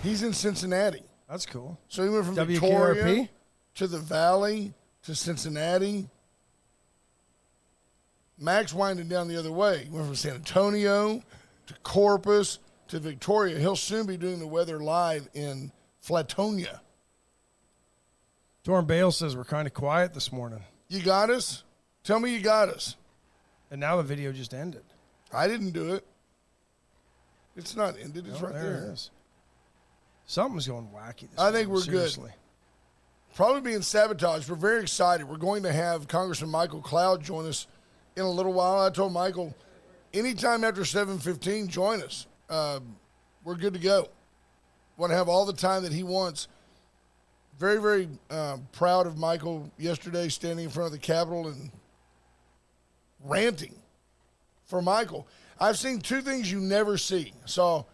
He's in Cincinnati. That's cool. So he went from WKRP? Victoria to the Valley to Cincinnati. Mac's winding down the other way. He went from San Antonio to Corpus to Victoria. He'll soon be doing the weather live in Flatonia. Torrin Bale says we're kind of quiet this morning. You got us? Tell me you got us. And now the video just ended. I didn't do it. It's not ended. It's right there. It is. Something's going wacky this I think morning, we're seriously. good. Probably being sabotaged. We're very excited. We're going to have Congressman Michael Cloud join us in a little while. I told Michael, anytime after 7:15, join us. We're good to go. Want to have all the time that he wants. Very, very proud of Michael yesterday standing in front of the Capitol and ranting for Michael. I've seen two things you never see. I saw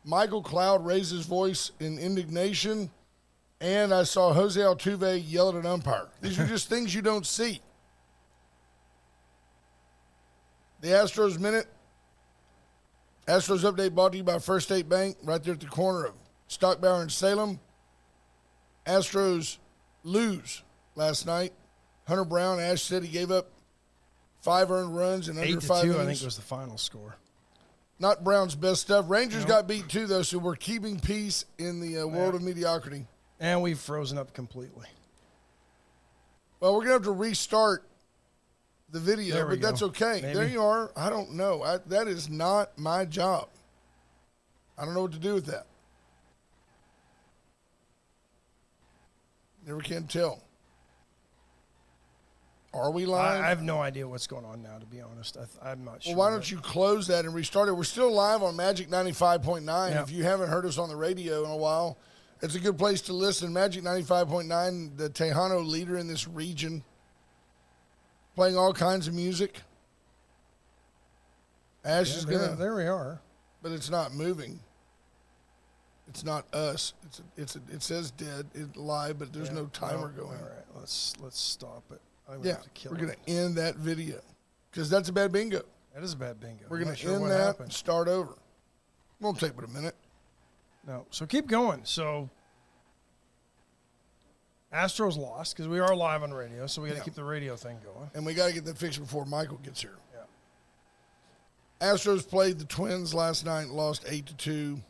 Michael Cloud raise his voice in indignation, and I saw Jose Altuve yell at an umpire. These are just things you don't see. The Astros Minute. Astros Update brought to you by First State Bank, right there at the corner of Stockbauer and Salem. Astros lose last night. Hunter Brown, Ash said he gave up 5 earned runs in under 5 innings. 8-2, I think was the final score. Not Brown's best stuff. Rangers got beat too, though, so we're keeping peace in the world of mediocrity. And we've frozen up completely. Well, we're going to have to restart the video, but that's okay. Maybe. There you are. I don't know. That is not my job. I don't know what to do with that. Never can tell. Are we live? I have no idea what's going on now, to be honest. I'm not sure. Well, why don't you close that and restart it? We're still live on Magic 95.9. Yeah. If you haven't heard us on the radio in a while, it's a good place to listen. Magic 95.9, the Tejano leader in this region, playing all kinds of music. Ash is going to... There we are. But it's not moving. It's not us. It says dead, live, but there's no timer going. All right, let's stop it. Yeah, we're going to end that video because that's a bad bingo. That is a bad bingo. We're going to end that and start over. Won't take but a minute. No, so keep going. So Astros lost because we are live on radio, so we got to keep the radio thing going. And we got to get that fixed before Michael gets here. Yeah. Astros played the Twins last night, lost 8-2.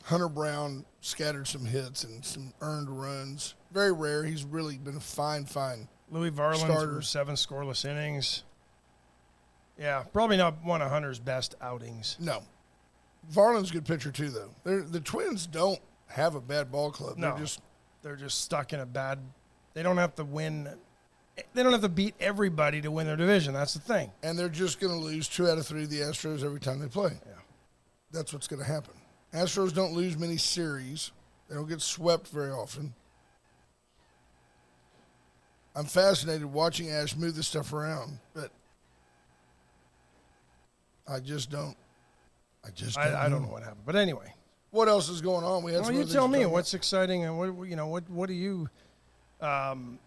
Hunter Brown scattered some hits and some earned runs. Very rare. He's really been a fine Louis Varland starter. threw 7 scoreless innings. Yeah, probably not one of Hunter's best outings. No. Varland's a good pitcher, too, though. The Twins don't have a bad ball club. No, they're just stuck in a bad – they don't have to win – they don't have to beat everybody to win their division. That's the thing. And they're just going to lose 2 out of 3 of the Astros every time they play. Yeah. That's what's going to happen. Astros don't lose many series. They don't get swept very often. I'm fascinated watching Ash move this stuff around, but I just don't. I don't know what happened, but anyway. What else is going on? We had. Well, you tell me what's exciting and what do you? I mean,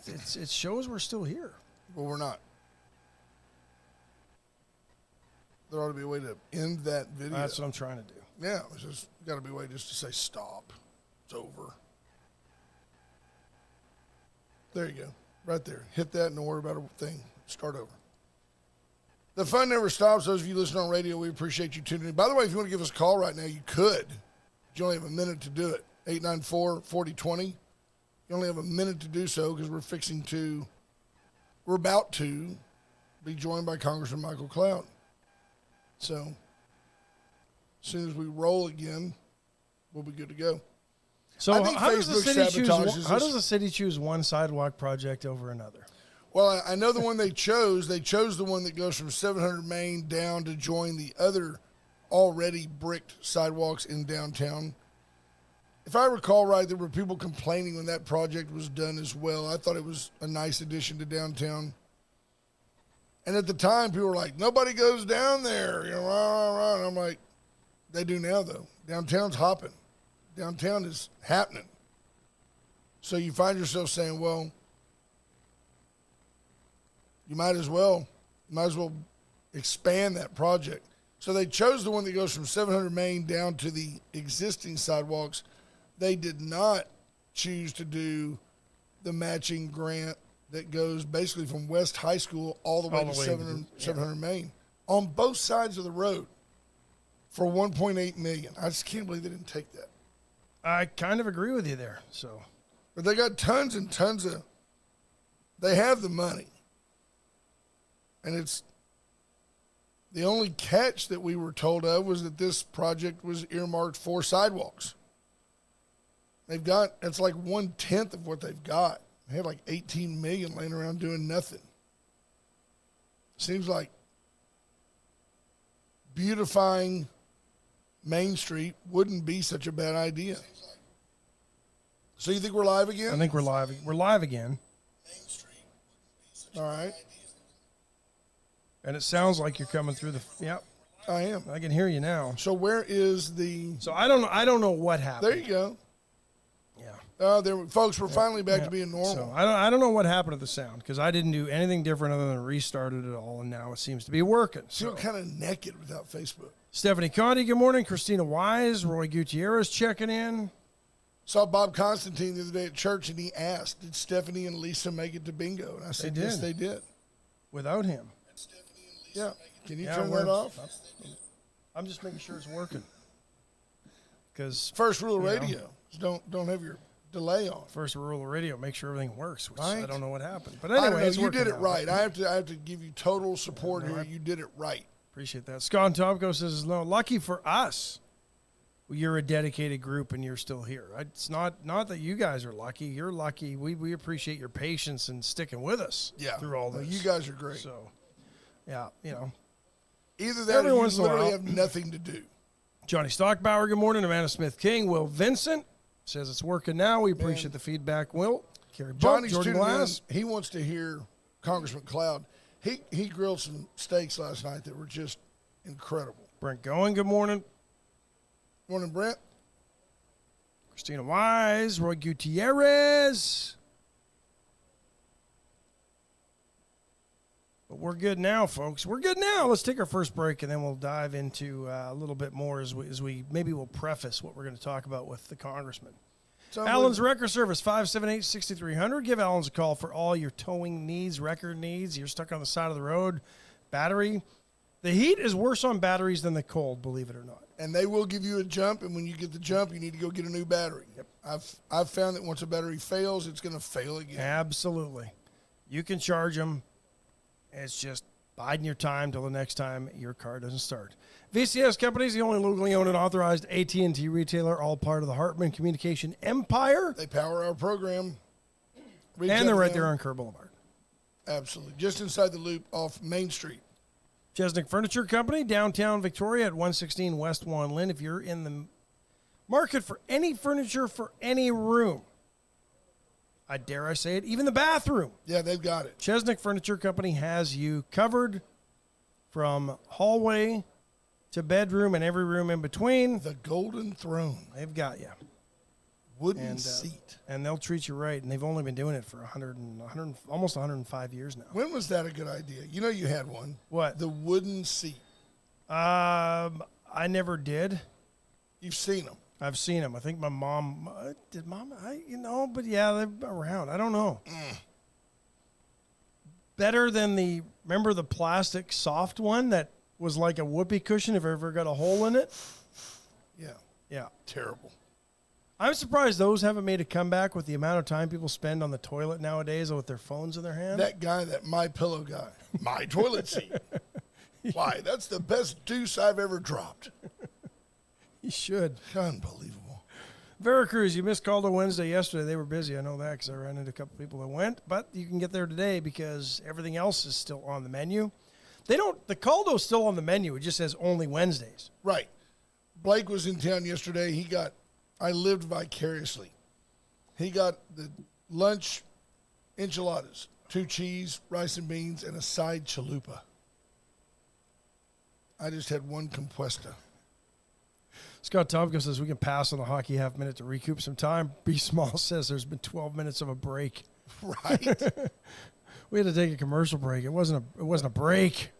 it shows we're still here. Well, we're not. There ought to be a way to end that video. That's what I'm trying to do. Yeah, it's just got to be a way just to say stop. It's over. There you go. Right there. Hit that and don't worry about a thing. Start over. The fun never stops. Those of you listening on radio, we appreciate you tuning in. By the way, if you want to give us a call right now, you could. You only have a minute to do it. 894-4020. You only have a minute to do so because we're about to be joined by Congressman Michael Cloud. So as soon as we roll again, we'll be good to go. So how does the city choose one sidewalk project over another? Well, I know the one they chose. They chose the one that goes from 700 Main down to join the other already bricked sidewalks in downtown. If I recall right, there were people complaining when that project was done as well. I thought it was a nice addition to downtown. And at the time, people were like, nobody goes down there. You know, rah. And I'm like, they do now, though. Downtown's hopping. Downtown is happening. So you find yourself saying, well, you might as well expand that project. So they chose the one that goes from 700 Main down to the existing sidewalks. They did not choose to do the matching grant that goes basically from West High School all the way to 700 Main on both sides of the road for $1.8 million. I just can't believe they didn't take that. I kind of agree with you there. So, but they got tons and tons of. They have the money, and it's the only catch that we were told of was that this project was earmarked for sidewalks. It's like 1/10 of what they've got. They had like 18 million laying around doing nothing. Seems like beautifying Main Street wouldn't be such a bad idea. So you think we're live again? I think we're live. We're live again. All right. And it sounds like you're coming through the. Yep. I am. I can hear you now. So where is the? So I don't know what happened. There you go. Yeah. Folks, we're finally back to being normal. So I don't know what happened to the sound because I didn't do anything different other than restart it at all, and now it seems to be working. So feel kind of naked without Facebook. Stephanie Conti, good morning. Christina Wise, Roy Gutierrez checking in. Saw Bob Constantine the other day at church, and he asked, "Did Stephanie and Lisa make it to bingo?" And I said, "Yes, they did." Without him. Yeah. Can you turn that off? I'm just making sure it's working. Because first rule of radio is don't have your delay on. First rule of radio, make sure everything works. Which right. I don't know what happened, but anyway, you did it right. I have to give you total support here. You did it right. Appreciate that. Scott Tomko says, "No, lucky for us, you're a dedicated group and you're still here. It's not that you guys are lucky. You're lucky. We appreciate your patience and sticking with us through all this. You guys are great. So, yeah, either that or you literally have nothing to do." Johnny Stockbauer, good morning. Amanda Smith-King. Will Vincent says it's working now. We appreciate the feedback. Will. Carrie Johnny's Jordan Glass. He wants to hear Congressman Cloud. He grilled some steaks last night that were just incredible. Brent Going, good morning. Morning, Brent. Christina Wise. Roy Gutierrez. But we're good now, folks. We're good now. Let's take our first break, and then we'll dive into a little bit more as we maybe we'll preface what we're going to talk about with the Congressman. Allen's Record Service, 578-6300. Give Allen's a call for all your towing needs, record needs. You're stuck on the side of the road. Battery. The heat is worse on batteries than the cold, believe it or not. And they will give you a jump, and when you get the jump, you need to go get a new battery. Yep. I've found that once a battery fails, it's going to fail again. Absolutely. You can charge them. It's just biding your time till the next time your car doesn't start. VCS Company is the only locally owned and authorized AT&T retailer, all part of the Hartman Communication empire. They power our program. And they're right there on Kerr Boulevard. Absolutely. Just inside the loop off Main Street. Chesnick Furniture Company, downtown Victoria at 116 West Wan Lynn. If you're in the market for any furniture for any room, I dare I say it, even the bathroom. Yeah, they've got it. Chesnick Furniture Company has you covered from hallway to bedroom and every room in between. The Golden Throne. They've got you. Wooden seat. And they'll treat you right. And they've only been doing it for almost 105 years now. When was that a good idea? You know you had one. What? The wooden seat. I never did. You've seen them. I've seen them. I think my mom did. But yeah, they're around. I don't know. Better than remember the plastic soft one that was like a whoopee cushion if it ever got a hole in it? Yeah. Yeah. Terrible. I'm surprised those haven't made a comeback with the amount of time people spend on the toilet nowadays with their phones in their hand. That guy, that My Pillow guy, my toilet seat. Why? That's the best deuce I've ever dropped. You should. Unbelievable. Veracruz, you missed Caldo Wednesday yesterday. They were busy. I know that because I ran into a couple people that went. But you can get there today because everything else is still on the menu. The Caldo's still on the menu. It just says only Wednesdays. Right. Blake was in town yesterday. I lived vicariously. He got the lunch enchiladas, 2 cheese, rice and beans, and a side chalupa. I just had one compuesta. Scott Tompkins says we can pass on the hockey half minute to recoup some time. B. Small says there's been 12 minutes of a break. Right. We had to take a commercial break. It wasn't a break.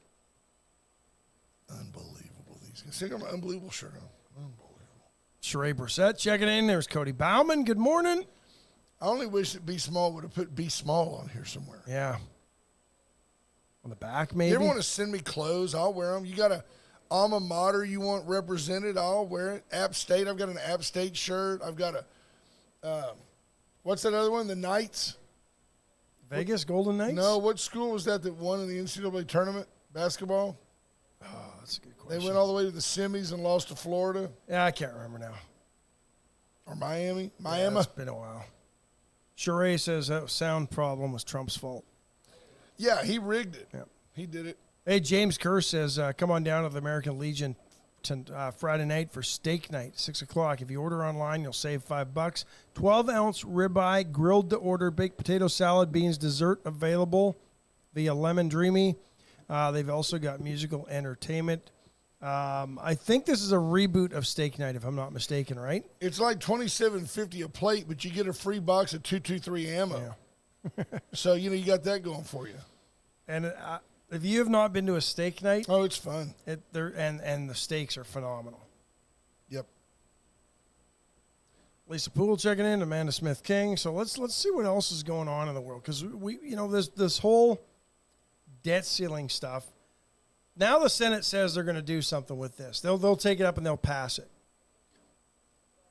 Unbelievable. See, I got my unbelievable shirt on. Unbelievable. Sheree Brissett checking in. There's Cody Bauman. Good morning. I only wish that Be Small would have put Be Small on here somewhere. Yeah. On the back, maybe? You ever want to send me clothes? I'll wear them. You got a alma mater you want represented? I'll wear it. App State. I've got an App State shirt. I've got a, what's that other one? The Knights? Vegas Golden Knights? No, what school was that won in the NCAA tournament? Basketball? Oh, that's a good question. They went all the way to the semis and lost to Florida. Yeah, I can't remember now. Or Miami? Yeah, Miami? it's been a while. Sheree says that sound problem was Trump's fault. Yeah, he rigged it. Yep. He did it. Hey, James Kerr says, come on down to the American Legion Friday night for steak night, 6 o'clock. If you order online, you'll save $5. 12-ounce ribeye, grilled to order, baked potato salad, beans, dessert available via Lemon Dreamy. They've also got musical entertainment. I think this is a reboot of steak night, if I'm not mistaken, right? It's like $27.50 a plate, but you get a free box of 223 ammo. Yeah. So, you got that going for you. And if you have not been to a steak night, oh, it's fun. And the steaks are phenomenal. Yep. Lisa Poole checking in, Amanda Smith King. So let's see what else is going on in the world, because there's this whole debt ceiling stuff. Now the Senate says they're going to do something with this. They'll take it up and they'll pass it.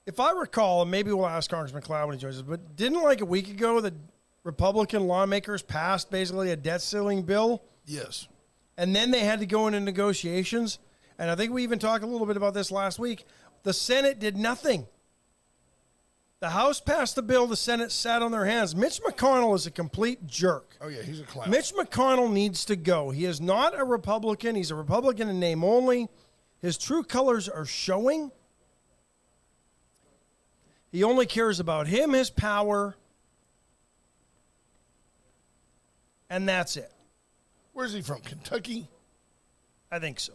If I recall, and maybe we'll ask Congressman Cloud when he joins us, but didn't like a week ago the Republican lawmakers passed basically a debt ceiling bill? Yes. And then they had to go into negotiations. And I think we even talked a little bit about this last week. The Senate did nothing. The House passed the bill. The Senate sat on their hands. Mitch McConnell is a complete jerk. Oh, yeah, he's a clown. Mitch McConnell needs to go. He is not a Republican. He's a Republican in name only. His true colors are showing. He only cares about him, his power, and that's it. Where's he from? Kentucky? I think so.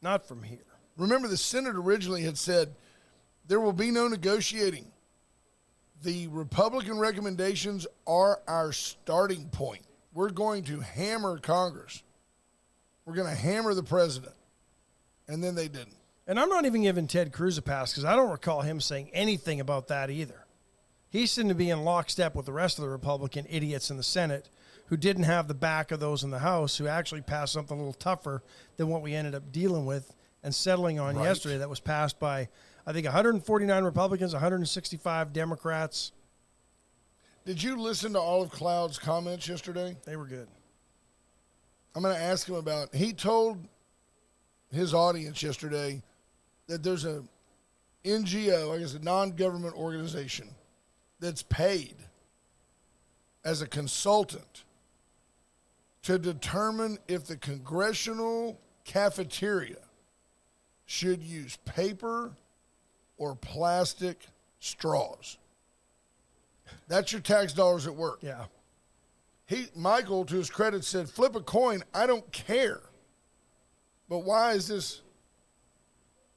Not from here. Remember, the Senate originally had said there will be no negotiating. The Republican recommendations are our starting point. We're going to hammer Congress. We're going to hammer the president. And then they didn't. And I'm not even giving Ted Cruz a pass because I don't recall him saying anything about that either. He seemed to be in lockstep with the rest of the Republican idiots in the Senate who didn't have the back of those in the House, who actually passed something a little tougher than what we ended up dealing with and settling on yesterday that was passed by, I think, 149 Republicans, 165 Democrats. Did you listen to all of Cloud's comments yesterday? They were good. I'm going to ask him about, he told his audience yesterday that there's a NGO, I guess a non-government organization, that's paid as a consultant to determine if the congressional cafeteria should use paper or plastic straws. That's your tax dollars at work. Yeah. Michael, to his credit, said, flip a coin, I don't care. But why is this,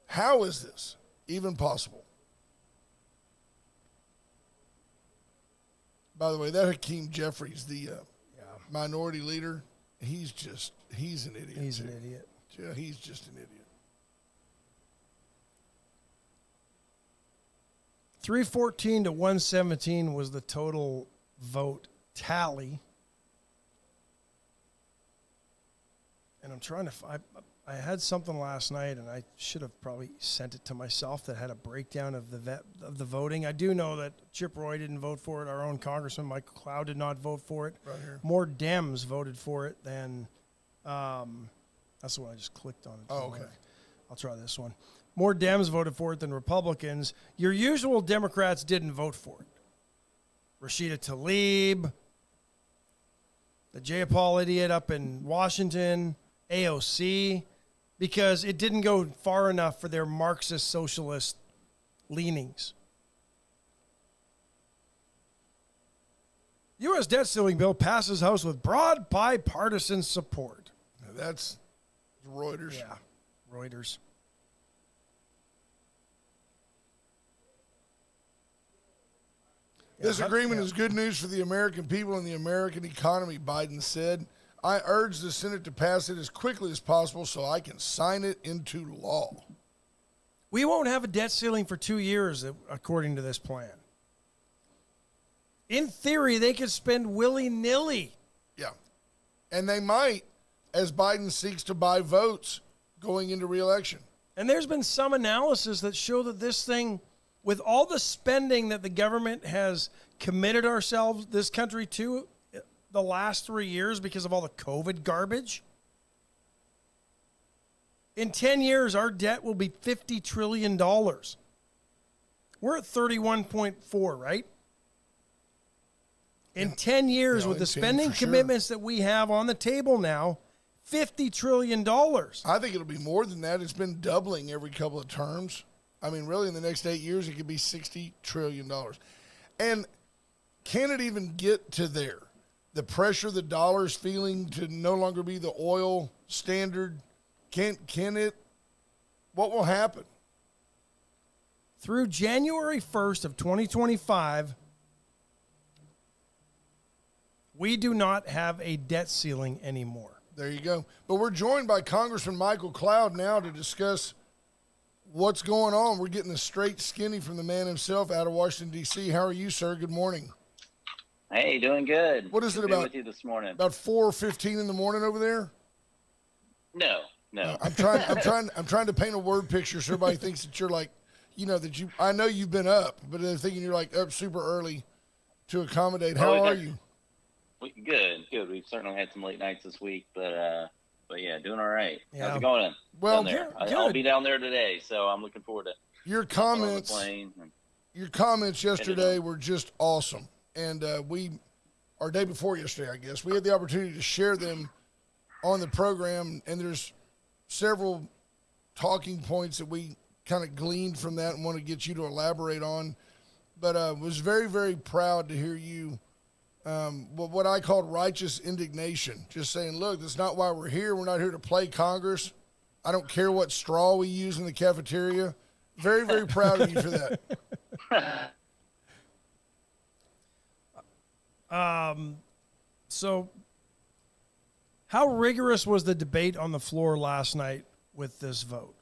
how is this even possible? By the way, that Hakeem Jeffries, the minority leader, he's an idiot. He's an idiot. Yeah, he's just an idiot. 314 to 117 was the total vote tally. And I'm trying to I had something last night, and I should have probably sent it to myself that had a breakdown of the voting. I do know that Chip Roy didn't vote for it. Our own Congressman Michael Cloud did not vote for it. Right here. More Dems voted for it than that's the one I just clicked on. Oh, okay. I'll try this one. More Dems voted for it than Republicans. Your usual Democrats didn't vote for it. Rashida Tlaib, the Jayapal idiot up in Washington, AOC, because it didn't go far enough for their Marxist socialist leanings. U.S. debt ceiling bill passes House with broad bipartisan support. Now that's Reuters. Yeah, Reuters. This agreement is good news for the American people and the American economy, Biden said. I urge the Senate to pass it as quickly as possible so I can sign it into law. We won't have a debt ceiling for 2 years, according to this plan. In theory, they could spend willy-nilly. Yeah. And they might, as Biden seeks to buy votes going into re-election. And there's been some analysis that show that this thing, with all the spending that the government has committed this country to the last 3 years because of all the COVID garbage, in 10 years, our debt will be $50 trillion. We're at 31.4, right? In 10 years, with the spending commitments that we have on the table now, $50 trillion. I think it'll be more than that. It's been doubling every couple of terms. I mean, really, in the next 8 years, it could be $60 trillion. And can it even get to there? The pressure the dollar's feeling to no longer be the oil standard, can it? What will happen? Through January 1st of 2025, we do not have a debt ceiling anymore. There you go. But we're joined by Congressman Michael Cloud now to discuss what's going on. We're getting the straight skinny from the man himself out of Washington, D.C. How are you, sir? Good morning. Hey, doing good. What is it Good to be about? with you this morning? About 4:15 in the morning over there? No. I'm trying to paint a word picture so everybody thinks that you're like, I know you've been up, but they're thinking you're like up super early to accommodate. How are you? Good. We've certainly had some late nights this week, but yeah, doing all right. Yeah. How's it going? Well, down there? good. I'll be down there today, so I'm looking forward to your comments. Your comments yesterday were just awesome, and our day before yesterday, I guess, we had the opportunity to share them on the program, and there's several talking points that we kind of gleaned from that and want to get you to elaborate on. But was very, very proud to hear you, what I called righteous indignation, just saying, look, that's not why we're here. We're not here to play Congress. I don't care what straw we use in the cafeteria. Very, very proud of you for that. So how rigorous was the debate on the floor last night with this vote?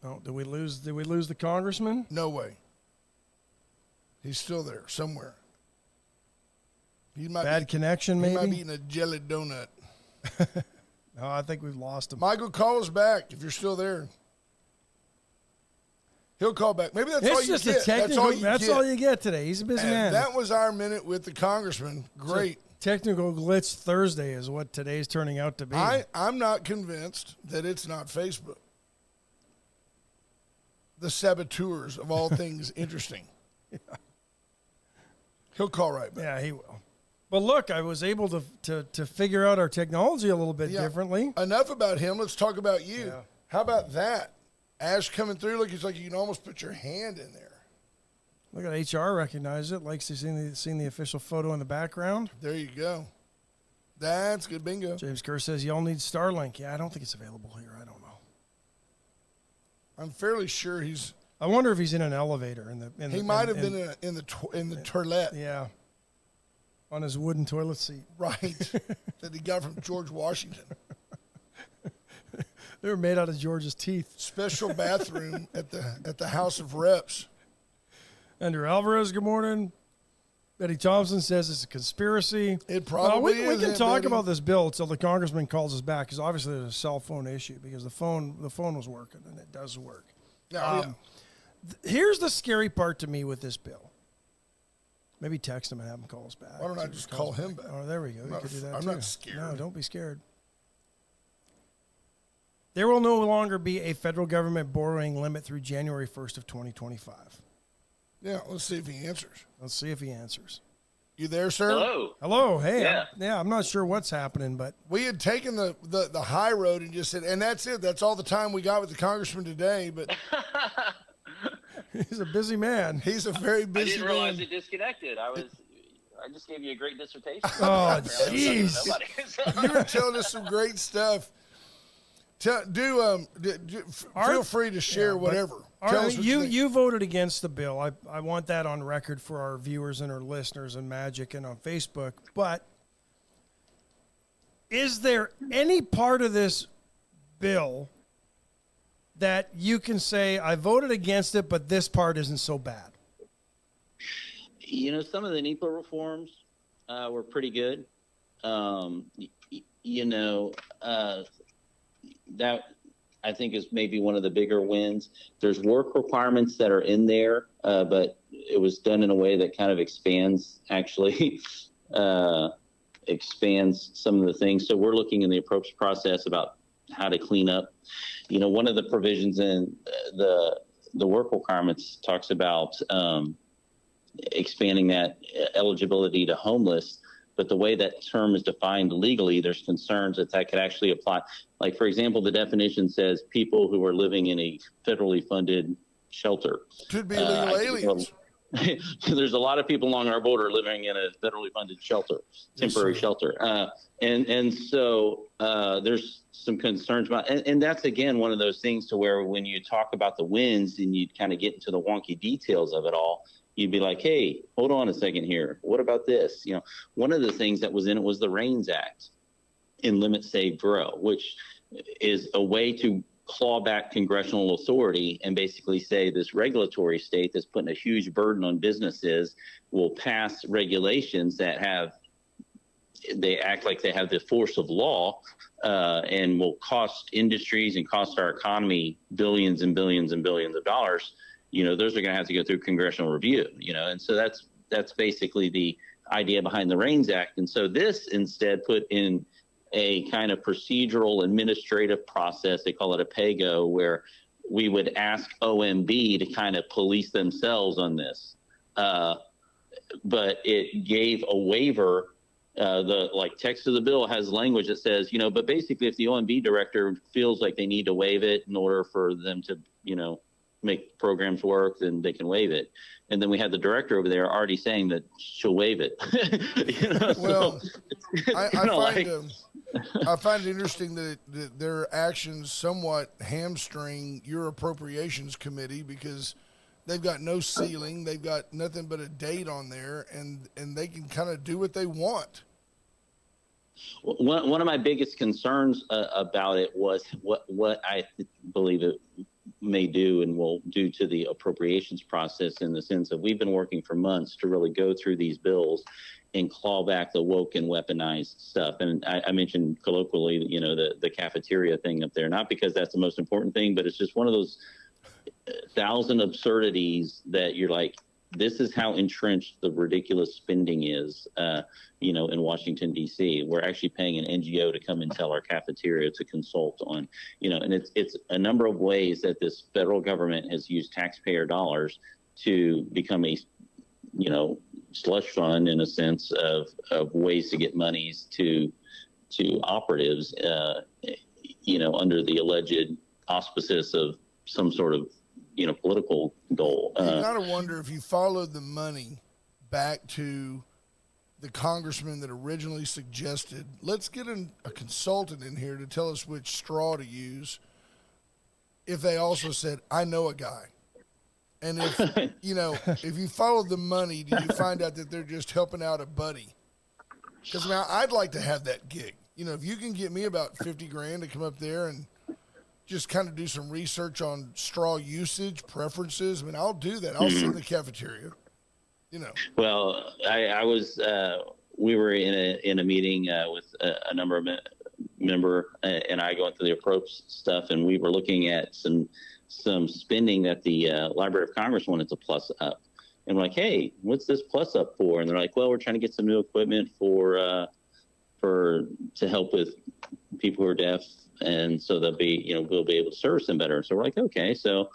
Oh, did we lose the congressman? No way. He's still there somewhere. Bad connection, maybe? He might be eating a jelly donut. No, I think we've lost him. Michael, call us back if you're still there. He'll call back. Maybe that's all you get. That's all you get today. He's a busy man. That was our minute with the congressman. Great. Technical glitch Thursday is what today's turning out to be. I'm not convinced that it's not Facebook. The saboteurs of all things interesting. Yeah. He'll call right back. Yeah, he will. But look, I was able to figure out our technology a little bit differently. Enough about him. Let's talk about you. Yeah. How about that? Ash coming through. Look, it's like you can almost put your hand in there. Look at HR recognize it. Likes to see the official photo in the background. There you go. That's good bingo. James Kerr says y'all need Starlink. Yeah, I don't think it's available here. I don't know. I'm fairly sure he's. I wonder if he's in an elevator He might have been in the toilet. Yeah. On his wooden toilet seat. Right. That he got from George Washington. They were made out of George's teeth. Special bathroom at the House of Reps. Andrew Alvarez, good morning. Betty Thompson says it's a conspiracy. It probably is. We can talk about this bill until the congressman calls us back, because obviously there's a cell phone issue, because the phone was working, and it does work. Here's the scary part to me with this bill. Maybe text him and have him call us back. Why don't I just call him back? Oh, there we go. You could do that I'm too. not scared. No, don't be scared. There will no longer be a federal government borrowing limit through January 1st of 2025. Yeah, let's see if he answers. Let's see if he answers. You there, sir? Hello. Hey. Yeah. I'm not sure what's happening, but we had taken the high road and just said, and that's it. That's all the time we got with the congressman today. But he's a busy man. He's a very busy man. I didn't realize it disconnected. I just gave you a great dissertation. Oh, jeez. You were telling us some great stuff. Feel free to share whatever. Tell us what you voted against the bill. I want that on record for our viewers and our listeners and Magic and on Facebook. But is there any part of this bill that you can say, I voted against it, but this part isn't so bad? Some of the NEPA reforms were pretty good. That I think is maybe one of the bigger wins. There's work requirements that are in there, but it was done in a way that kind of expands some of the things. So we're looking in the approach process about how to clean up. One of the provisions in the work requirements talks about expanding that eligibility to homeless. But the way that term is defined legally, there's concerns that could actually apply. Like, for example, the definition says people who are living in a federally funded shelter. Could be illegal aliens. There's a lot of people along our border living in a federally funded shelter, temporary shelter. And so there's some concerns about, and that's, again, one of those things to where when you talk about the wins and you kind of get into the wonky details of it all, you'd be like, hey, hold on a second here. What about this? One of the things that was in it was the REINS Act in Limit, Save, Grow, which is a way to claw back congressional authority and basically say this regulatory state that's putting a huge burden on businesses will pass regulations that they act like they have the force of law and will cost industries and cost our economy billions and billions and billions of dollars. Those are going to have to go through congressional review, and so that's basically the idea behind the REINS Act. And so this instead put in a kind of procedural administrative process. They call it a PAYGO, where we would ask OMB to kind of police themselves on this. But it gave a waiver. The text of the bill has language that says, but basically if the OMB director feels like they need to waive it in order for them to, make programs work, then they can waive it. And then we had the director over there already saying that she'll waive it. Well, I find it interesting that their actions somewhat hamstring your appropriations committee because they've got no ceiling, they've got nothing but a date on there, and they can kind of do what they want. One of my biggest concerns about it was what I believe it may do and will do to the appropriations process, in the sense of we've been working for months to really go through these bills and claw back the woke and weaponized stuff. And I mentioned colloquially, the cafeteria thing up there, not because that's the most important thing, but it's just one of those 1,000 absurdities that you're like, this is how entrenched the ridiculous spending is, in Washington, D.C. We're actually paying an NGO to come and tell our cafeteria to consult on, and it's a number of ways that this federal government has used taxpayer dollars to become a, slush fund, in a sense, of ways to get monies to operatives, under the alleged auspices of some sort of political goal. You gotta wonder if you followed the money back to the congressman that originally suggested, let's get a consultant in here to tell us which straw to use. If they also said, I know a guy. And if, if you followed the money, do you find out that they're just helping out a buddy? Because I'd like to have that gig. If you can get me about $50,000 to come up there and just kind of do some research on straw usage, preferences. I'll do that. I'll sit in the cafeteria, Well, I was, we were in a meeting with a number of member and I going through the approach stuff, and we were looking at some spending that the Library of Congress wanted to plus up. And we're like, hey, what's this plus up for? And they're like, well, we're trying to get some new equipment to help with people who are deaf, and so they'll be, we'll be able to service them better. So we're like, okay. So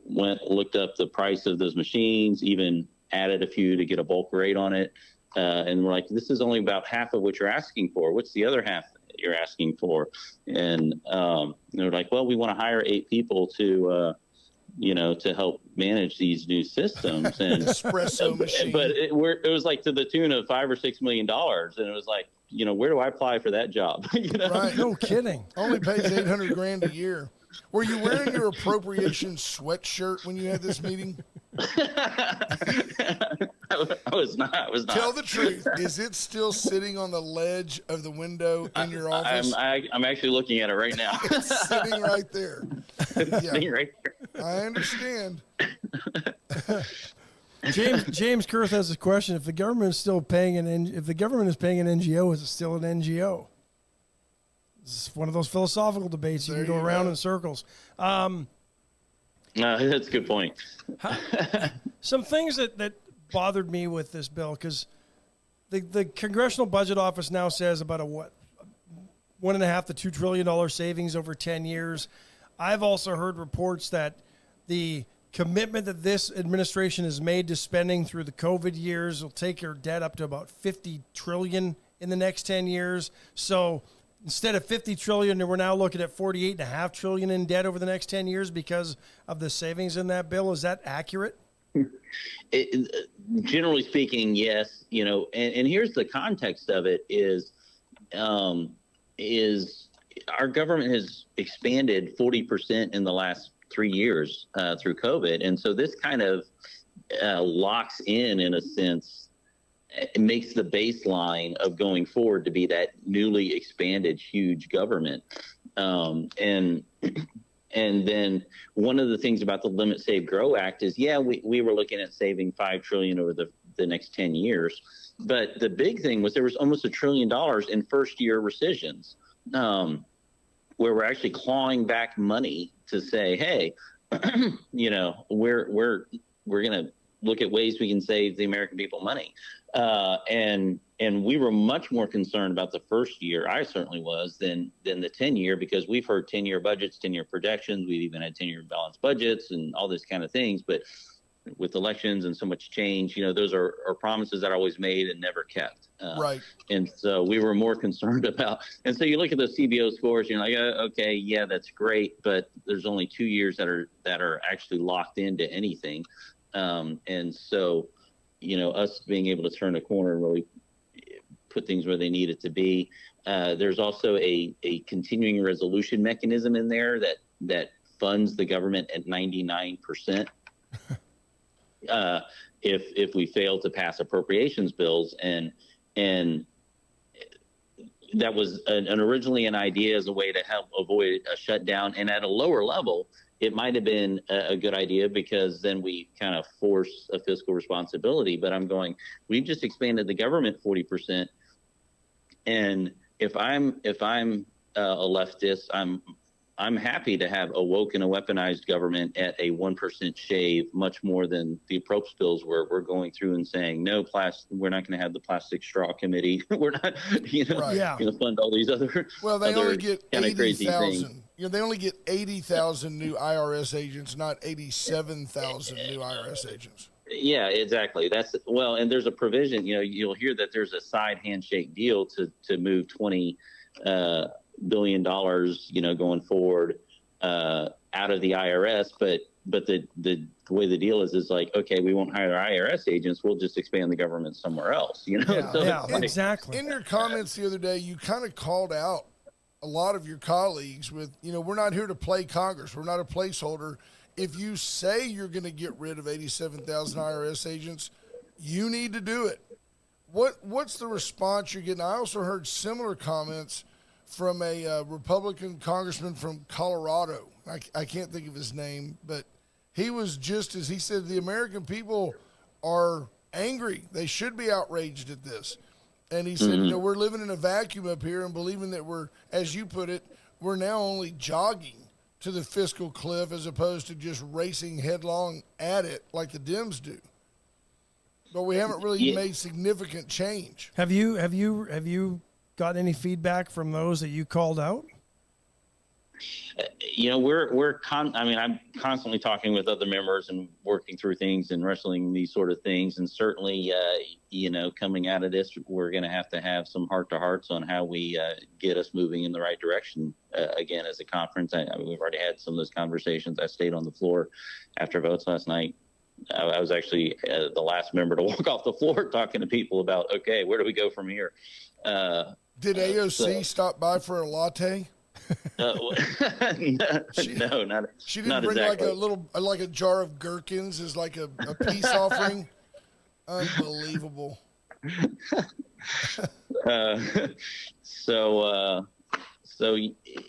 looked up the price of those machines, even added a few to get a bulk rate on it. And we're like, this is only about half of what you're asking for. What's the other half you're asking for? And they're like, well, we want to hire 8 people to to help manage these new systems. And espresso machine. But it was like to the tune of $5 or $6 million, and it was like, where do I apply for that job? Right. No kidding. Only pays $800,000 a year. Were you wearing your appropriation sweatshirt when you had this meeting? I was not. Tell the truth. Is it still sitting on the ledge of the window in your office? I'm actually looking at it right now. It's sitting right there. Sitting right there. I understand. James Kurth has a question: if the government is still paying if the government is paying an NGO, is it still an NGO? This is one of those philosophical debates you can go around in circles. No, that's a good point. Some things that bothered me with this bill, because the Congressional Budget Office now says about a $1.5 to $2 trillion savings over 10 years. I've also heard reports that the commitment that this administration has made to spending through the COVID years will take your debt up to about $50 trillion in the next 10 years. So instead of $50 trillion, we're now looking at $48.5 trillion in debt over the next 10 years because of the savings in that bill. Is that accurate? Generally speaking, yes. And here's the context of it: is our government has expanded 40% in the last 3 years through COVID, and so this kind of locks in a sense. It makes the baseline of going forward to be that newly expanded huge government. And then one of the things about the Limit Save Grow Act is, we were looking at saving $5 trillion over the next 10 years. But the big thing was there was almost $1 trillion in first year rescissions, where we're actually clawing back money to say, hey, we're going to look at ways we can save the American people money. And we were much more concerned about the first year, I certainly was, than the 10-year, because we've heard 10-year budgets, 10-year projections. We've even had 10-year balanced budgets and all this kind of things. But with elections and so much change, those are promises that are always made and never kept. Right. And so we were more concerned about. And so you look at those CBO scores, you're like, okay, yeah, that's great, but there's only 2 years that are actually locked into anything. And so, us being able to turn a corner and really put things where they need it to be. There's also a continuing resolution mechanism in there that funds the government at 99%. If we fail to pass appropriations bills, and that was originally an idea as a way to help avoid a shutdown. And at a lower level, it might have been a good idea, because then we kind of force a fiscal responsibility. But I'm going, we've just expanded the government 40%. And if I'm a leftist, I'm happy to have a woke and a weaponized government at a 1% shave, much more than the approach bills where we're going through and saying, no, we're not going to have the plastic straw committee. We're not, going to fund all these other. Well, they only get kind of crazy things. They only get 80,000 new IRS agents, not 87,000 new IRS agents. Yeah, exactly. And there's a provision. You'll hear that there's a side handshake deal to move $20 billion, going forward out of the IRS. But the way the deal is like, okay, we won't hire IRS agents. We'll just expand the government somewhere else. Exactly. In your comments the other day, you kind of called out a lot of your colleagues with, we're not here to play Congress. We're not a placeholder. If you say you're going to get rid of 87,000 IRS agents, you need to do it. What's the response you're getting? I also heard similar comments from a Republican congressman from Colorado. I can't think of his name, but he was just as he said, the American people are angry. They should be outraged at this. And he said, we're living in a vacuum up here and believing that we're, as you put it, we're now only jogging to the fiscal cliff as opposed to just racing headlong at it like the Dems do. But we haven't really made significant change. Have you got any feedback from those that you called out? I'm constantly talking with other members and working through things and wrestling these sort of things. And certainly, coming out of this, we're going to have some heart to hearts on how we get us moving in the right direction again as a conference. We've already had some of those conversations. I stayed on the floor after votes last night. I was actually the last member to walk off the floor talking to people about, okay, where do we go from here? Did AOC stop by for a latte? No, She not didn't not bring exactly. like a jar of gherkins as like a peace offering. Unbelievable. Uh, so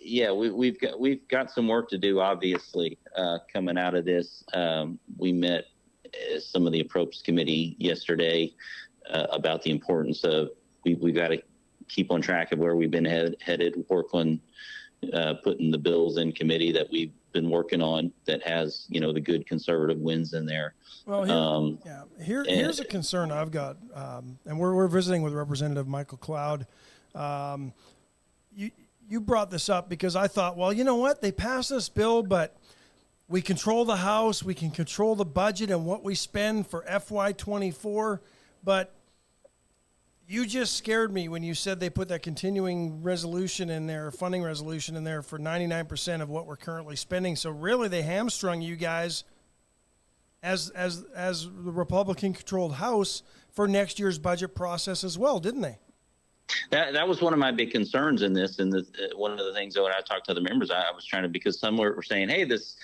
yeah, we've got some work to do. Obviously, coming out of this, we met some of the appropriations committee yesterday about the importance of we've got to keep on track of where we've been headed. Work on putting the bills in committee that we've been working on that has the good conservative wins in there. Well, here's a concern I've got, and we're visiting with Representative Michael Cloud. You brought this up because I thought, well, you know what? They passed this bill, but we control the House, we can control the budget and what we spend for FY24, but you just scared me when you said they put that continuing resolution in there, funding resolution in there for 99% of what we're currently spending. So really they hamstrung you guys as the Republican-controlled House for next year's budget process as well, didn't they? That was one of my big concerns in this, and one of the things that when I talked to the members, I was trying to, because some were saying, hey, this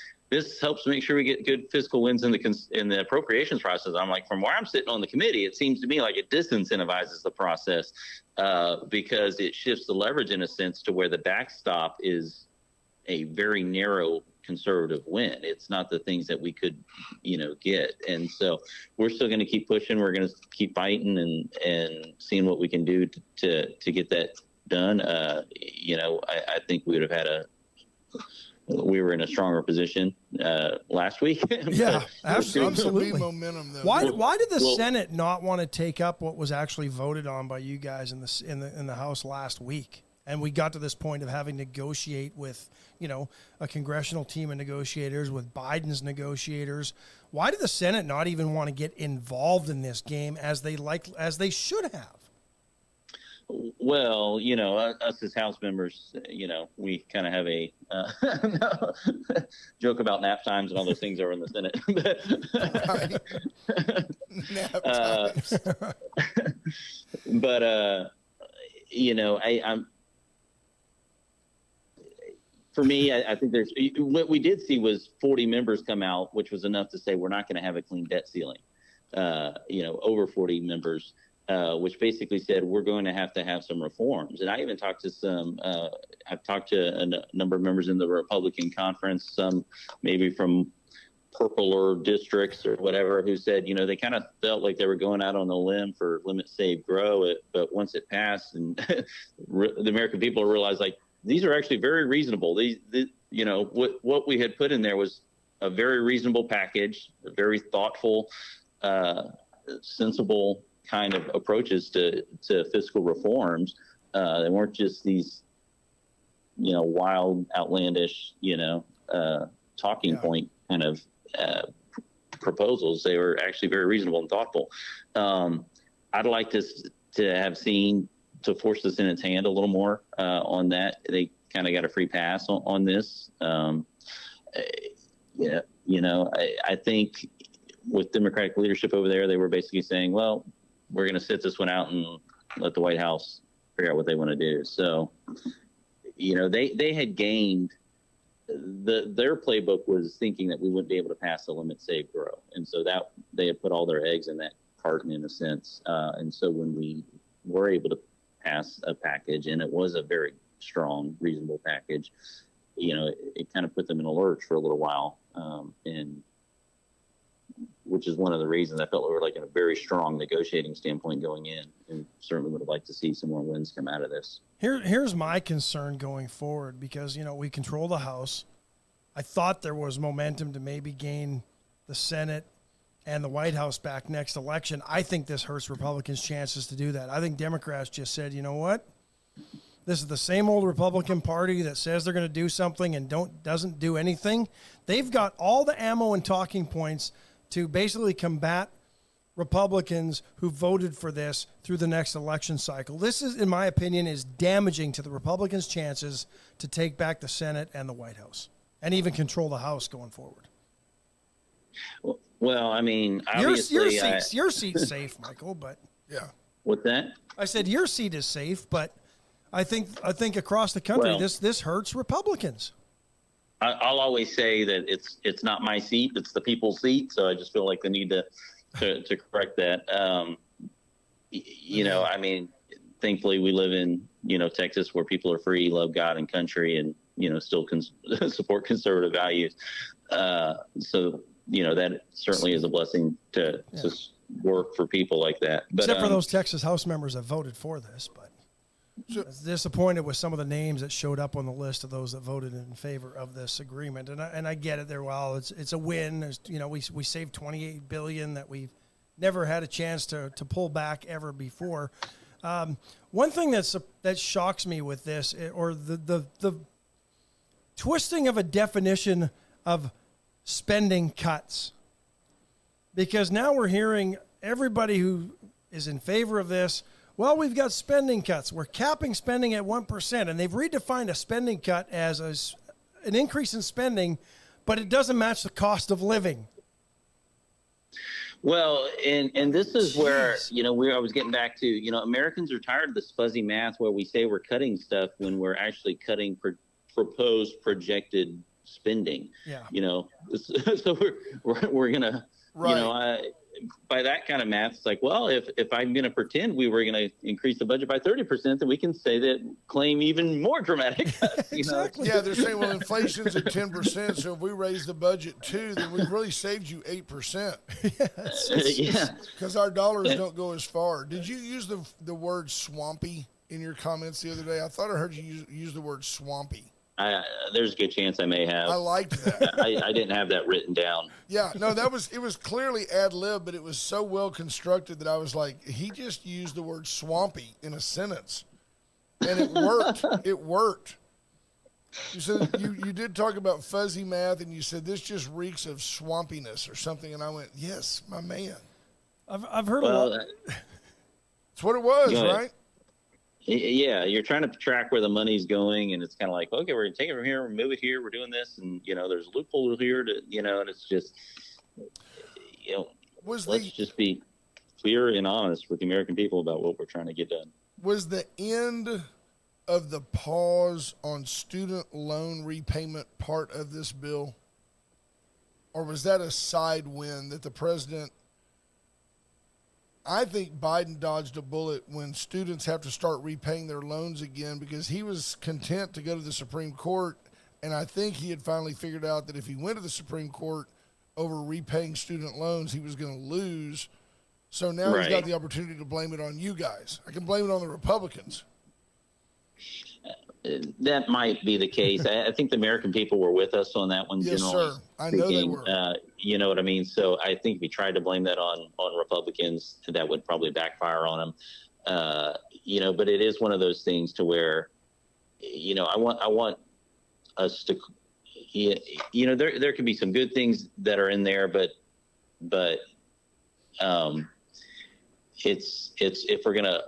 helps make sure we get good fiscal wins in the appropriations process. I'm like, from where I'm sitting on the committee, it seems to me like it disincentivizes the process because it shifts the leverage in a sense to where the backstop is a very narrow conservative win. It's not the things that we could, get. And so we're still going to keep pushing. We're going to keep fighting and seeing what we can do to get that done. I think we would have had we were in a stronger position last week. Yeah, absolutely. Momentum, though. Why did the Senate not want to take up what was actually voted on by you guys in the House last week? And we got to this point of having to negotiate with, a congressional team of negotiators, with Biden's negotiators. Why did the Senate not even want to get involved in this game as they should have? Well, us as House members, we kind of have a joke about nap times and all those things over in the Senate. Nap times. But I'm. For me, I think what we did see was 40 members come out, which was enough to say we're not going to have a clean debt ceiling. Over 40 members. Which basically said we're going to have some reforms. And I even talked to I've talked to a number of members in the Republican conference, some maybe from purpler districts or whatever, who said, they kind of felt like they were going out on a limb for limit, save, grow. But once it passed and the American people realized, like, these are actually very reasonable. What we had put in there was a very reasonable package, a very thoughtful, sensible kind of approaches to fiscal reforms. They weren't just these, wild, outlandish, talking point kind of proposals. They were actually very reasonable and thoughtful. I'd like to have seen to force the Senate's hand a little more on that. They kind of got a free pass on this. I think with Democratic leadership over there, they were basically saying, well, we're going to sit this one out and let the White House figure out what they want to do. So, they had gained their playbook was thinking that we wouldn't be able to pass the limit, save, grow. And so that they had put all their eggs in that carton in a sense. And so when we were able to pass a package, and it was a very strong, reasonable package, it kind of put them in a lurch for a little while. And which is one of the reasons I felt we were like in a very strong negotiating standpoint going in, and certainly would have liked to see some more wins come out of this. Here's my concern going forward, because, we control the House. I thought there was momentum to maybe gain the Senate and the White House back next election. I think this hurts Republicans' chances to do that. I think Democrats just said, you know what? This is the same old Republican Party that says they're going to do something and doesn't do anything. They've got all the ammo and talking points to basically combat Republicans who voted for this through the next election cycle. This is, in my opinion, is damaging to the Republicans' chances to take back the Senate and the White House and even control the House going forward. Well, I mean, obviously, your seat's safe, Michael, but yeah. What's that? I said your seat is safe, but I think across the country, this hurts Republicans. I'll always say that it's not my seat, it's the people's seat. So I just feel like the need to correct that. I mean, thankfully we live in, Texas, where people are free, love God and country, and, still support conservative values. So, that certainly is a blessing to work for people like that. But, except for those Texas House members that voted for this, but I was disappointed with some of the names that showed up on the list of those that voted in favor of this agreement. And I get it there. Well, it's a win. There's, we saved $28 billion that we've never had a chance to pull back ever before. One thing that shocks me with this, or the twisting of a definition of spending cuts, because now we're hearing everybody who is in favor of this, well, we've got spending cuts. We're capping spending at 1%, and they've redefined a spending cut as an increase in spending, but it doesn't match the cost of living. Well, and this is where, I was getting back to, Americans are tired of this fuzzy math where we say we're cutting stuff when we're actually cutting proposed projected spending. Yeah. So we're going to, right. By that kind of math, it's like, well, if I'm going to pretend we were going to increase the budget by 30%, then we can claim even more dramatic cuts. Exactly. Yeah, they're saying, well, inflation's at 10%, so if we raise the budget 2%, then we've really saved you 8%. Yeah. Because our dollars don't go as far. Did you use the word swampy in your comments the other day? I thought I heard you use the word swampy. There's a good chance I may have. I liked that. I didn't have that written down. Yeah, no, it was clearly ad lib, but it was so well constructed that I was like, he just used the word swampy in a sentence, and it worked. It worked. You said you did talk about fuzzy math, and you said this just reeks of swampiness or something, and I went, yes, my man. I've heard a lot. That's what it was, right? Yeah, you're trying to track where the money's going, and it's kind of like, okay, we're going to take it from here, we're move it here, we're doing this, and there's a loophole here to, and it's just, let's just be clear and honest with the American people about what we're trying to get done. Was the end of the pause on student loan repayment part of this bill, or was that a side win that the president? I think Biden dodged a bullet when students have to start repaying their loans again, because he was content to go to the Supreme Court, and I think he had finally figured out that if he went to the Supreme Court over repaying student loans, he was going to lose. So now he's got the opportunity to blame it on you guys. I can blame it on the Republicans. That might be the case. I think the American people were with us on that one. Yes, sir. I know they were. You know what I mean? So I think if we tried to blame that on Republicans, that would probably backfire on them. But it is one of those things to where, I want us to, there could be some good things that are in there, but it's if we're going to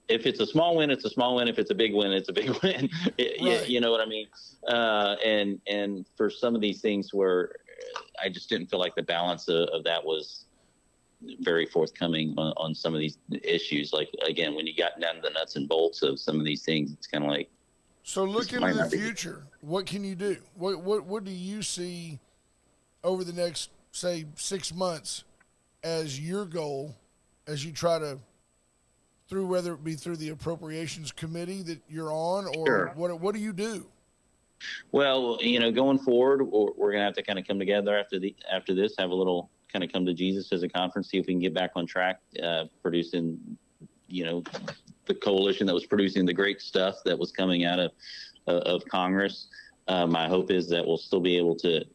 if it's a small win, it's a small win. If it's a big win, it's a big win. Right. You know what I mean? And for some of these things where I just didn't feel like the balance of that was very forthcoming on some of these issues. Like, again, when you got down to the nuts and bolts of some of these things, it's kind of like. So looking into the future, what can you do? What do you see over the next, say, 6 months as your goal as you try to, through whether it be through the appropriations committee that you're on, or Sure. what do you do? Well, going forward, we're going to have to kind of come together after this, have a little kind of come to Jesus as a conference, see if we can get back on track, producing, the coalition that was producing the great stuff that was coming out of Congress. My hope is that we'll still be able to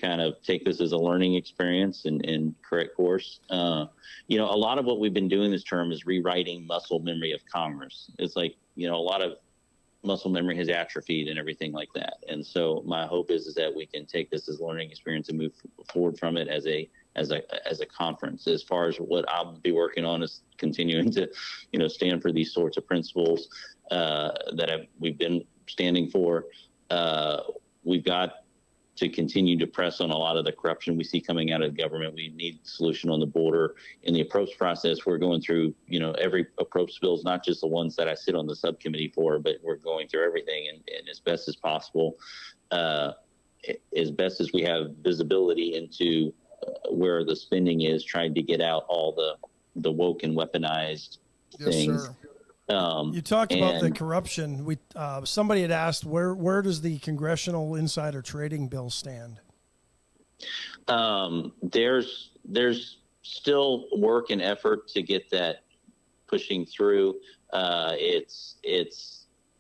kind of take this as a learning experience and correct course. A lot of what we've been doing this term is rewriting muscle memory of Congress. It's like, a lot of muscle memory has atrophied and everything like that. And so my hope is that we can take this as a learning experience and move forward from it as a as a conference. As far as what I'll be working on is continuing to, stand for these sorts of principles that we've been standing for. We've got to continue to press on a lot of the corruption we see coming out of the government. We need a solution on the border. In the approach process, we're going through, every approach bills, not just the ones that I sit on the subcommittee for, but we're going through everything and as best as possible, as best as we have visibility into where the spending is, trying to get out all the woke and weaponized things. Sir. You talked about the corruption. Somebody had asked where does the congressional insider trading bill stand? There's still work and effort to get that pushing through. It's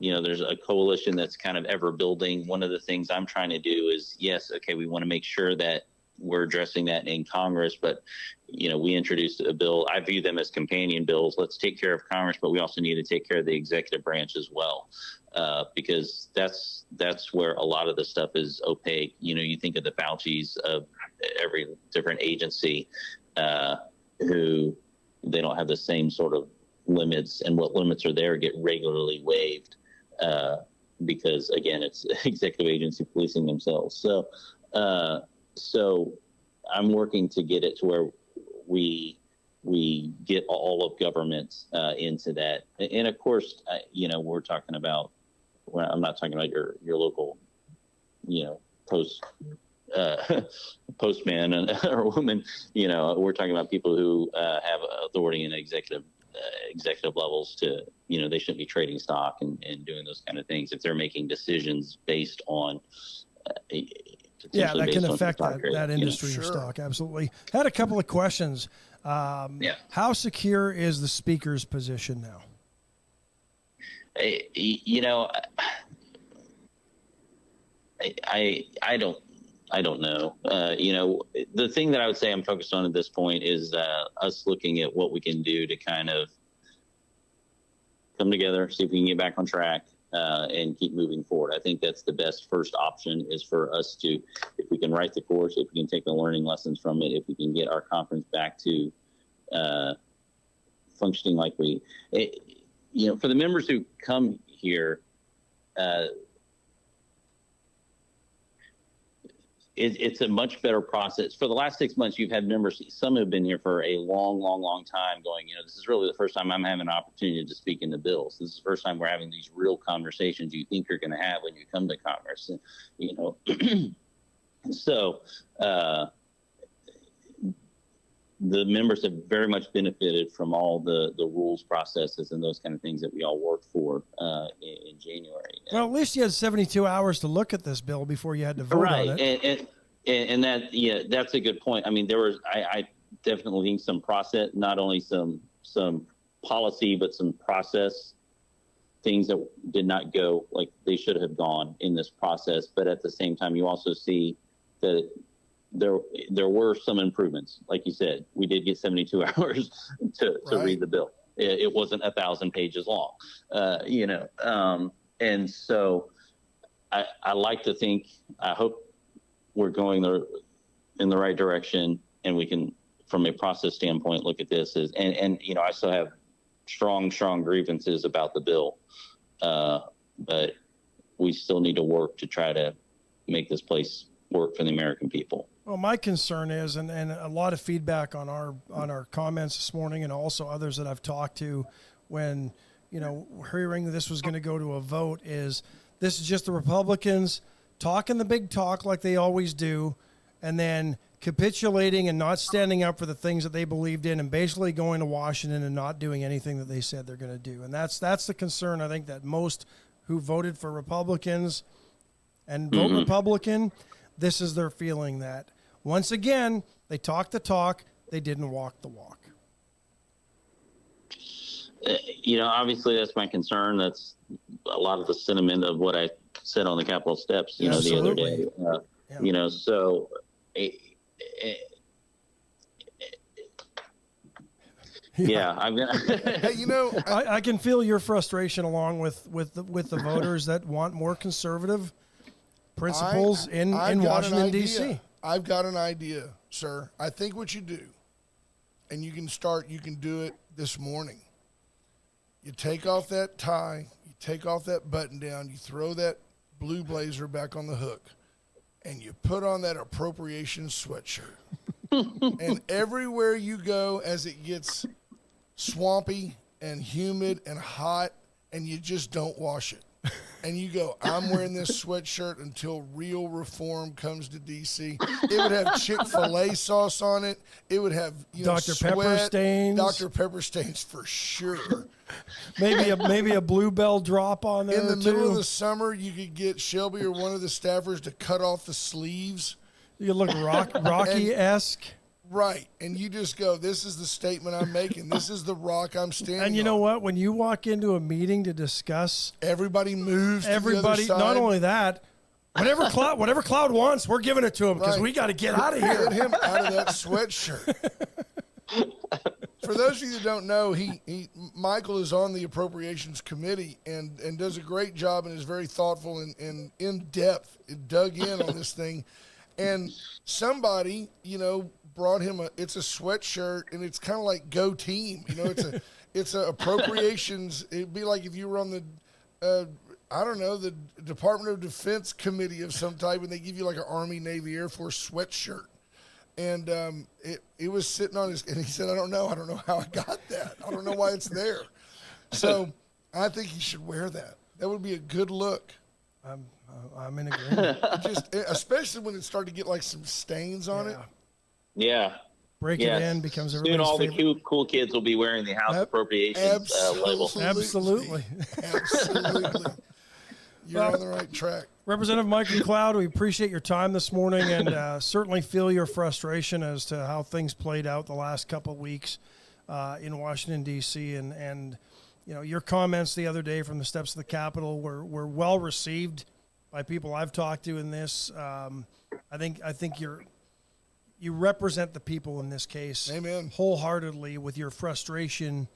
there's a coalition that's kind of ever building. One of the things I'm trying to do is, we want to make sure that we're addressing that in Congress, but we introduced a bill. I view them as companion bills. Let's take care of Congress, but we also need to take care of the executive branch as well, because that's where a lot of the stuff is opaque. You think of the Faucis of every different agency, who they don't have the same sort of limits, and what limits are there get regularly waived, because again, it's executive agency policing themselves. So I'm working to get it to where we get all of government into that. And of course, we're talking about, well, I'm not talking about your local, postman or woman, we're talking about people who have authority in executive levels to, they shouldn't be trading stock and doing those kind of things if they're making decisions based on that can affect that industry or stock. Absolutely. Had a couple of questions. How secure is the speaker's position now? I don't know. The thing that I would say I'm focused on at this point is us looking at what we can do to kind of come together, see if we can get back on track. And keep moving forward. I think that's the best first option, is for us to, if we can write the course, if we can take the learning lessons from it, if we can get our conference back to functioning like for the members who come here, it's a much better process. For the last 6 months, you've had members, some have been here for a long time, going, this is really the first time I'm having an opportunity to speak in the bills. This is the first time we're having these real conversations you think you're going to have when you come to Congress. And, so the members have very much benefited from all the rules, processes, and those kind of things that we all worked for in January. Well, at least you had 72 hours to look at this bill before you had to vote on it. And that, that's a good point. I mean, I definitely think some process, not only some policy, but some process things that did not go like they should have gone in this process. But at the same time, you also see that there were some improvements. Like you said, we did get 72 hours to read the bill. It wasn't 1,000 pages long, and so I like to think, I hope we're going in the right direction, and we can, from a process standpoint, look at this and I still have strong grievances about the bill, but we still need to work to try to make this place work for the American people. Well, my concern is, and a lot of feedback on our comments this morning, and also others that I've talked to, when hearing this was going to go to a vote, is this is just the Republicans talking the big talk like they always do, and then capitulating and not standing up for the things that they believed in, and basically going to Washington and not doing anything that they said they're going to do. And that's the concern, I think, that most who voted for Republicans and vote Republican, this is their feeling, that once again, they talked the talk, they didn't walk the walk. Obviously that's my concern. That's a lot of the sentiment of what I said on the Capitol steps, the other day. So I'm gonna. I can feel your frustration along with the voters that want more conservative principles in Washington, D.C. I've got an idea. sir, I think what you do, and you can do it this morning. You take off that tie, you take off that button down, you throw that blue blazer back on the hook, and you put on that appropriations sweatshirt. And everywhere you go, as it gets swampy and humid and hot, and you just don't wash it. And you go, I'm wearing this sweatshirt until real reform comes to D.C. It would have Chick-fil-A sauce on it. It would have Dr. Pepper stains. Dr. Pepper stains for sure. Maybe a Bluebell drop on there. In the middle of the summer, you could get Shelby or one of the staffers to cut off the sleeves. You look Rocky-esque. Right. And you just go, this is the statement I'm making. This is the rock I'm standing on. And you know what? When you walk into a meeting to discuss, everybody moves to the other side. Not only that, whatever Cloud wants, we're giving it to him because we got to get out of here. Get him out of that sweatshirt. For those of you that don't know, Michael is on the Appropriations Committee and does a great job and is very thoughtful and in depth, dug in on this thing. And somebody, brought him it's a sweatshirt, and it's kind of like Go Team. It's a appropriations. It'd be like if you were on the, the Department of Defense committee of some type, and they give you like an Army, Navy, Air Force sweatshirt. And it was sitting on his, and he said, I don't know how I got that. I don't know why it's there. So I think he should wear that. That would be a good look. I'm in agreement. Especially when it started to get like some stains on it. Yeah. Break it in becomes everybody's Soon all favorite. the cool kids will be wearing the House Appropriations label. Absolutely. You're on the right track. Representative Michael Cloud, we appreciate your time this morning and certainly feel your frustration as to how things played out the last couple of weeks in Washington, D.C. And your comments the other day from the steps of the Capitol were well received by people I've talked to in this. I think you represent the people in this case. Amen. Wholeheartedly with your frustration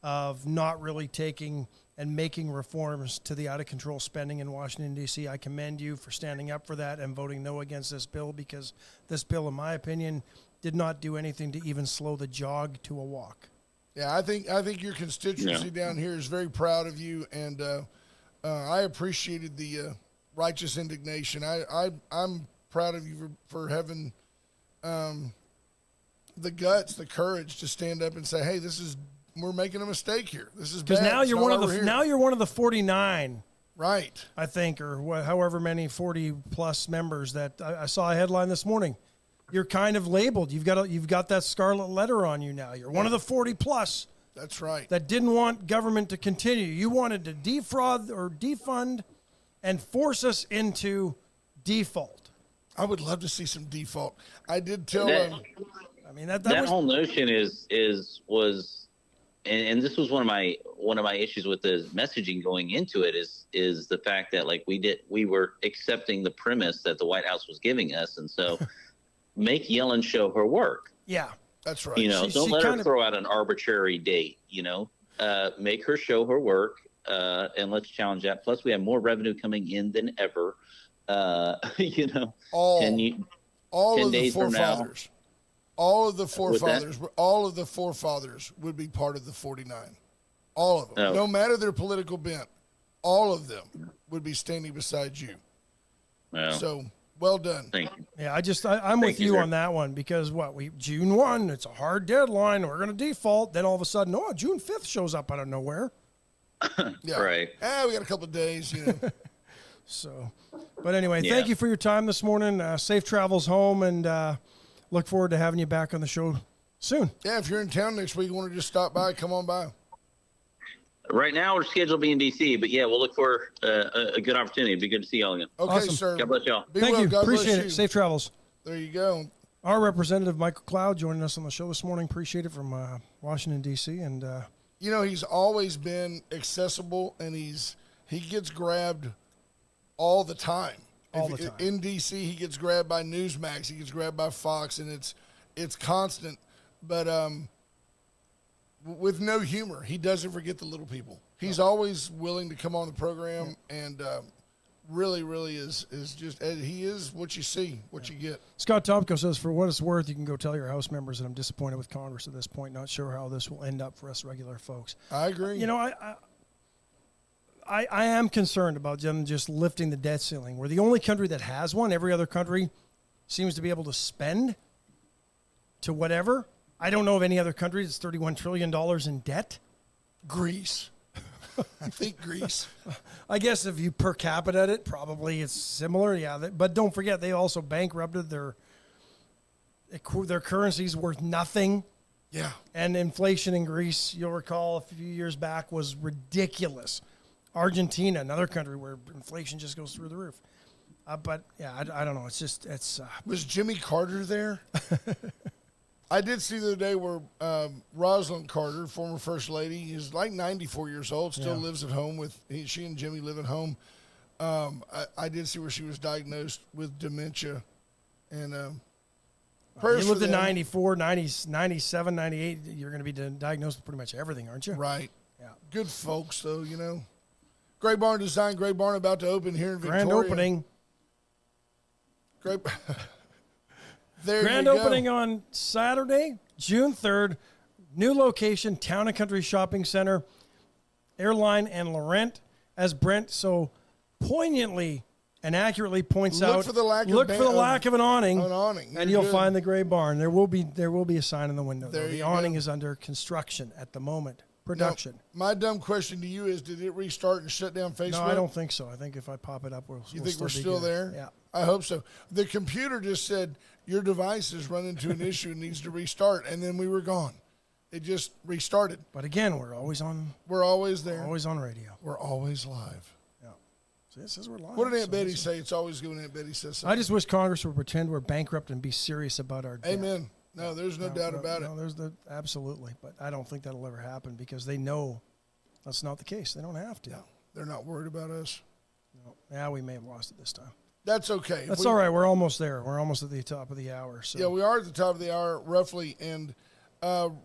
of not really taking and making reforms to the out-of-control spending in Washington, D.C. I commend you for standing up for that and voting no against this bill, because this bill, in my opinion, did not do anything to even slow the jog to a walk. Yeah, I think your constituency down here is very proud of you, and I appreciated the righteous indignation. I'm proud of you for having the guts, the courage to stand up and say, "Hey, we're making a mistake here. This is bad." Because now you're one of the 49, right? I think, or however many 40 plus members that I saw a headline this morning. You're kind of labeled. You've got that scarlet letter on you now. You're one of the 40 plus. That's right. That didn't want government to continue. You wanted to defraud or defund and force us into default. I would love to see some default. I did tell that whole notion was, and this was one of my issues with the messaging going into it is the fact that like we were accepting the premise that the White House was giving us, and so make Yellen show her work. Yeah, that's right. Don't let her throw out an arbitrary date. Make her show her work, and let's challenge that. Plus, we have more revenue coming in than ever. All of the forefathers. All of the forefathers would be part of the 49. All of them. No matter their political bent, all of them would be standing beside you. Well, so, well done. Thank you. Yeah, I'm with you on that one, because June 1, it's a hard deadline. We're going to default. Then all of a sudden, June 5th shows up out of nowhere. Yeah. Right. We got a couple of days, So, but anyway, thank you for your time this morning. Safe travels home, and look forward to having you back on the show soon. Yeah, if you're in town next week, you want to just stop by, come on by. Right now, we're scheduled to be in D.C., but yeah, we'll look for a good opportunity. It'd be good to see y'all again. Okay, awesome. sir. God bless y'all. Thank you. God Appreciate bless it. you. Safe travels. There you go. Our representative, Michael Cloud, joining us on the show this morning. Appreciate it, from Washington, D.C. And he's always been accessible, and he gets grabbed all the time. In D.C., he gets grabbed by Newsmax, he gets grabbed by Fox, and it's constant. But with no humor, he doesn't forget the little people. He's always willing to come on the program and really, really is just, he is what you see, what you get. Scott Topko says, for what it's worth, you can go tell your House members that I'm disappointed with Congress at this point. Not sure how this will end up for us regular folks. I agree. You know, I am concerned about them just lifting the debt ceiling. We're the only country that has one. Every other country seems to be able to spend to whatever. I don't know of any other country that's $31 trillion in debt. Greece. I think Greece. I guess if you per capita it, probably it's similar. Yeah, but don't forget, they also bankrupted their currency's worth nothing. Yeah. And inflation in Greece, you'll recall a few years back, was ridiculous. Argentina, another country where inflation just goes through the roof. But yeah, I don't know. It's Was Jimmy Carter there? I did see the other day where Rosalind Carter, former First Lady, is like 94 years old, still lives at home with, she and Jimmy live at home. I did see where she was diagnosed with dementia. And you lived at 94, 90, 97, 98, you're going to be diagnosed with pretty much everything, aren't you? Right. Yeah. Good folks, though, you know. Great Barn Design, Great Barn about to open here in Victoria. Grand opening. Great. There Grand you go. opening on Saturday, June 3rd. New location, Town and Country Shopping Center, Airline and Laurent. As Brent so poignantly and accurately points out, look for the lack of an awning. An awning. And you'll find the Gray Barn. There will be a sign in the window. The awning is under construction at the moment. Production. Now, my dumb question to you is, did it restart and shut down Facebook? No, I don't think so. I think if I pop it up, we'll think we're still there? Yeah. I hope so. The computer just said, your device has run into an issue and needs to restart, and then we were gone. It just restarted. But again, we're always on. We're always there. Always on radio. We're always live. Yeah. So it says we're live. What did Aunt Betty say? It's always good when Aunt Betty says something. I just wish Congress would pretend we're bankrupt and be serious about our debt. Amen. No, there's no doubt about it. Absolutely. But I don't think that'll ever happen because they know that's not the case. They don't have to. No, they're not worried about us. No. Yeah, we may have lost it this time. That's okay. That's all right. We're almost there. We're almost at the top of the hour. So. Yeah, we are at the top of the hour, roughly. And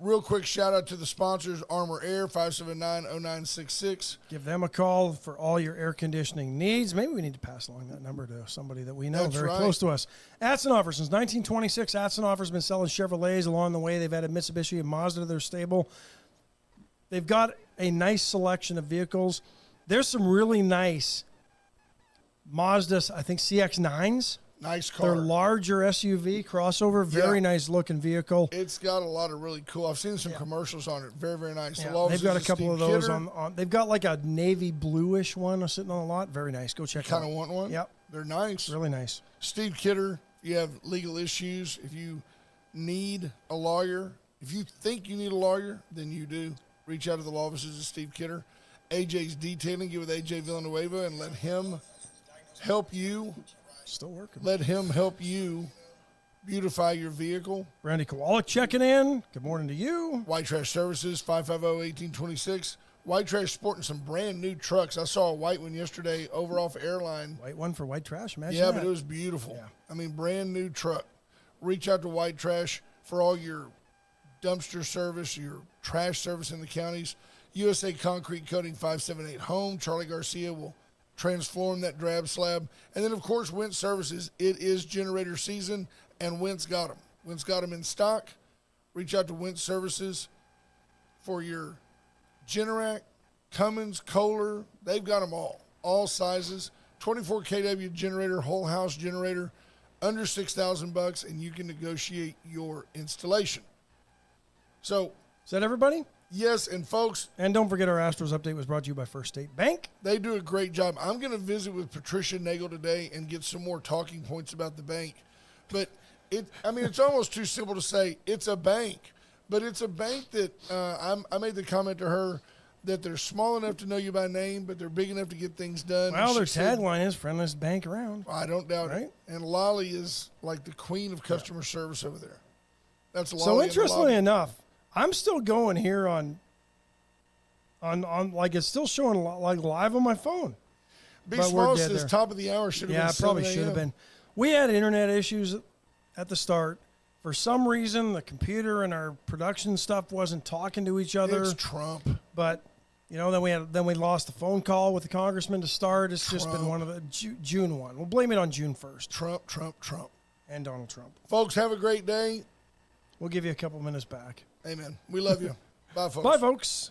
real quick shout out to the sponsors, Armor Air, 579-0966. Give them a call for all your air conditioning needs. Maybe we need to pass along that number to somebody that we know. That's very right. Close to us. Atzenhofer, since 1926, Atzenhofer's been selling Chevrolets along the way. They've added Mitsubishi and Mazda to their stable. They've got a nice selection of vehicles. There's some really nice Mazda, I think, CX-9s. Nice car. They're larger SUV, crossover, very nice looking vehicle. It's got a lot of really cool. I've seen some commercials on it. Very, very nice. Yeah, they've got a couple of those on. They've got like a navy bluish one sitting on the lot. Very nice. Go check it out. Kind of want one? Yep. They're nice. Really nice. Steve Kidder, if you have legal issues, if you need a lawyer, if you think you need a lawyer, then you do. Reach out to the law offices of Steve Kidder. AJ's Detailing. Get with AJ Villanueva and let him help you. Still working. Let him help you beautify your vehicle. Randy Kowalik checking in. Good morning to you. White Trash Services, 550-1826. White Trash sporting some brand new trucks. I saw a white one yesterday over off Airline. White one for White Trash? Imagine Yeah, that. but it was beautiful. Yeah. I mean, brand new truck. Reach out to White Trash for all your dumpster service, your trash service in the counties. USA Concrete Coating 578 Home. Charlie Garcia will transform that drab slab. And then, of course, Wentz Services. It is generator season, and Wentz got them. Wentz got them in stock. Reach out to Wentz Services for your Generac, Cummins, Kohler. They've got them all sizes. 24 kW generator, whole house generator, under $6,000, and you can negotiate your installation. So, is that everybody? Yes, and folks. And don't forget our Astros update was brought to you by First State Bank. They do a great job. I'm going to visit with Patricia Nagel today and get some more talking points about the bank. But, it's almost too simple to say it's a bank. But it's a bank that I made the comment to her that they're small enough to know you by name, but they're big enough to get things done. Well, their tagline is friendliest bank around. I don't doubt right? it. And Lolly is like the queen of customer service over there. That's Lolly. So interestingly enough, I'm still going here on like it's still showing like live on my phone. B Small says top of the hour should have been. Yeah, probably should have been. We had internet issues at the start. For some reason, the computer and our production stuff wasn't talking to each other. It's Trump. But, Then we lost the phone call with the congressman to start. It's just been one of the June one. We'll blame it on June 1st. Trump. And Donald Trump. Folks, have a great day. We'll give you a couple minutes back. Amen. We love you. Bye, folks. Bye, folks.